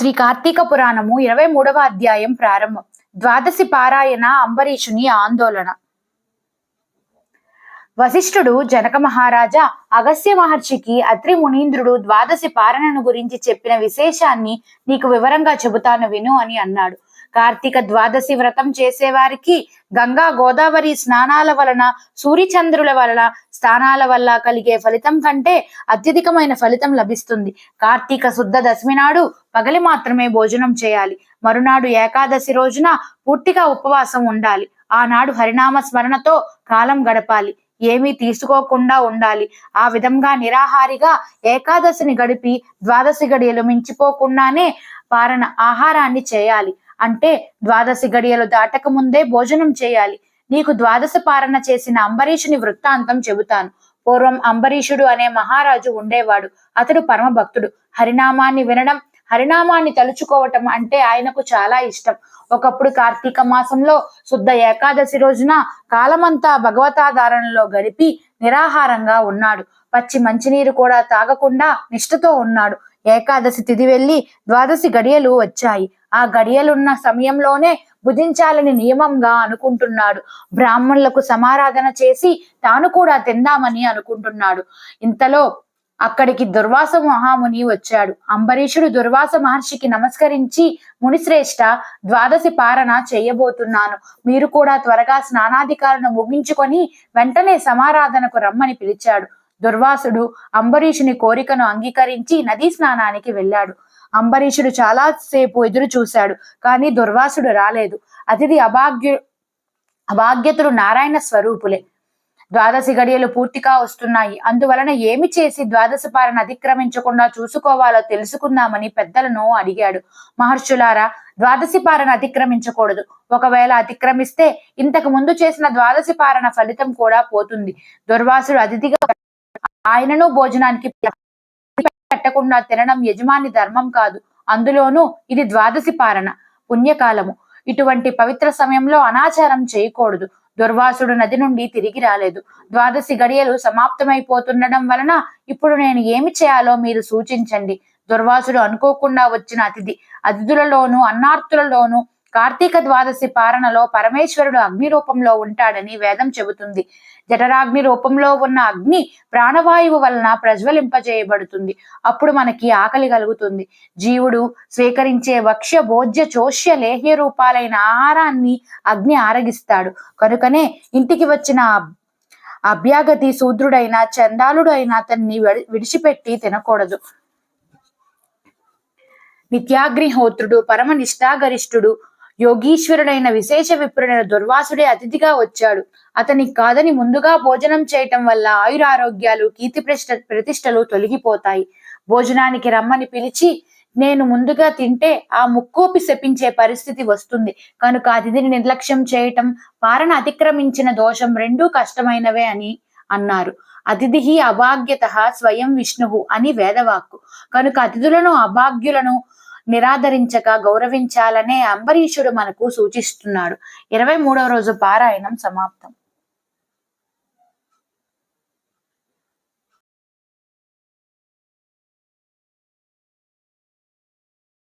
శ్రీ కార్తీక పురాణము 23వ అధ్యాయం ప్రారంభం. ద్వాదశి పారాయణ అంబరీషుని ఆందోళన. వశిష్ఠుడు జనక మహారాజా, అగస్త్య మహర్షికి అత్రి మునీంద్రుడు ద్వాదశి పారణను గురించి చెప్పిన విశేషాన్ని నీకు వివరంగా చెబుతాను విను అని అన్నాడు. కార్తీక ద్వాదశి వ్రతం చేసేవారికి గంగా గోదావరి స్నానాల వలన, సూర్యచంద్రుల వలన, స్నానాల వల్ల కలిగే ఫలితం కంటే అత్యధికమైన ఫలితం లభిస్తుంది. కార్తీక శుద్ధ దశమి నాడు పగలి మాత్రమే భోజనం చేయాలి. మరునాడు ఏకాదశి రోజున పూర్తిగా ఉపవాసం ఉండాలి. ఆనాడు హరినామ స్మరణతో కాలం గడపాలి. ఏమీ తీసుకోకుండా ఉండాలి. ఆ విధంగా నిరాహారిగా ఏకాదశిని గడిపి ద్వాదశి గడియలు మించిపోకుండానే పారణ ఆహారాన్ని చేయాలి. అంటే ద్వాదశి గడియలు దాటక ముందే భోజనం చేయాలి. నీకు ద్వాదశ పారణ చేసిన అంబరీషుని వృత్తాంతం చెబుతాను. పూర్వం అంబరీషుడు అనే మహారాజు ఉండేవాడు. అతడు పరమ భక్తుడు. హరినామాన్ని వినడం, హరినామాన్ని తలుచుకోవటం అంటే ఆయనకు చాలా ఇష్టం. ఒకప్పుడు కార్తీక మాసంలో శుద్ధ ఏకాదశి రోజున కాలమంతా భగవతాధారణలో గడిపి నిరాహారంగా ఉన్నాడు. పచ్చి మంచినీరు కూడా తాగకుండా నిష్ఠతో ఉన్నాడు. ఏకాదశి తిథి వెళ్లి ద్వాదశి గడియలు వచ్చాయి. ఆ గడియలున్న సమయంలోనే భుజించాలని నియమంగా అనుకుంటున్నాడు. బ్రాహ్మణులకు సమారాధన చేసి తాను కూడా తిందామని అనుకుంటున్నాడు. ఇంతలో అక్కడికి దుర్వాస మహాముని వచ్చాడు. అంబరీషుడు దుర్వాస మహర్షికి నమస్కరించి, మునిశ్రేష్ఠ, ద్వాదశి పారణ చేయబోతున్నాను. మీరు కూడా త్వరగా స్నానాధికారులను ముగించుకొని వెంటనే సమారాధనకు రమ్మని పిలిచాడు. దుర్వాసుడు అంబరీషుని కోరికను అంగీకరించి నదీ స్నానానికి వెళ్ళాడు. అంబరీషుడు చాలా సేపు ఎదురు చూశాడు, కానీ దుర్వాసుడు రాలేదు. అతిథి అభాగ్యతులు నారాయణ స్వరూపులే. ద్వాదశి గడియలు పూర్తిగా వస్తున్నాయి. అందువలన ఏమి చేసి ద్వాదశి పారణ అతిక్రమించకుండా చూసుకోవాలో తెలుసుకుందామని పెద్దలను అడిగాడు. మహర్షులారా, ద్వాదశి పారణ అతిక్రమించకూడదు. ఒకవేళ అతిక్రమిస్తే ఇంతకు ముందు చేసిన ద్వాదశి పారణ ఫలితం కూడా పోతుంది. దుర్వాసుడు అతిథిగా ఆయనను భోజనానికి పెట్టకుండా తినడం యజమాని ధర్మం కాదు. అందులోనూ ఇది ద్వాదశి పారణ, పుణ్యకాలము. ఇటువంటి పవిత్ర సమయంలో అనాచారం చేయకూడదు. దుర్వాసుడు నది నుండి తిరిగి రాలేదు. ద్వాదశి గడియలు సమాప్తమైపోతుండడం వలన ఇప్పుడు నేను ఏమి చేయాలో మీరు సూచించండి. దుర్వాసుడు అనుకోకుండా వచ్చిన అతిథులలోను అన్నార్తులలోను కార్తీక ద్వాదశి పారణలో పరమేశ్వరుడు అగ్ని రూపంలో ఉంటాడని వేదం చెబుతుంది. జఠరాగ్ని రూపంలో ఉన్న అగ్ని ప్రాణవాయువు వలన ప్రజ్వలింపజేయబడుతుంది. అప్పుడు మనకి ఆకలి కలుగుతుంది. జీవుడు స్వీకరించే వక్ష్య భోజ్య చోష్య లేహ్య రూపాలైన ఆహారాన్ని అగ్ని ఆరగిస్తాడు. కనుకనే ఇంటికి వచ్చిన అభ్యాగతి శూద్రుడైన చండాలుడు అయిన అతన్ని విడిచిపెట్టి తినకూడదు. నిత్యాగ్నిహోత్రుడు, పరమ నిష్ఠాగరిష్ఠుడు, యోగీశ్వరుడైన విశేష విప్రుడైన దుర్వాసుడే అతిథిగా వచ్చాడు. అతనికి కాదని ముందుగా భోజనం చేయటం వల్ల ఆయురారోగ్యాలు, కీర్తి ప్రతిష్టలు తొలగిపోతాయి. భోజనానికి రమ్మని పిలిచి నేను ముందుగా తింటే ఆ ముక్కోపి శపించే పరిస్థితి వస్తుంది. కనుక అతిథిని నిర్లక్ష్యం చేయటం, పారణ అతిక్రమించిన దోషం రెండూ కష్టమైనవే అని అన్నారు. అతిథి అభాగ్యత స్వయం విష్ణువు అని వేదవాక్కు. కనుక అతిథులను అభాగ్యులను నిరాదరించక గౌరవించాలనే అంబరీషుడు మనకు సూచిస్తున్నాడు. 23వ రోజు పారాయణం సమాప్తం.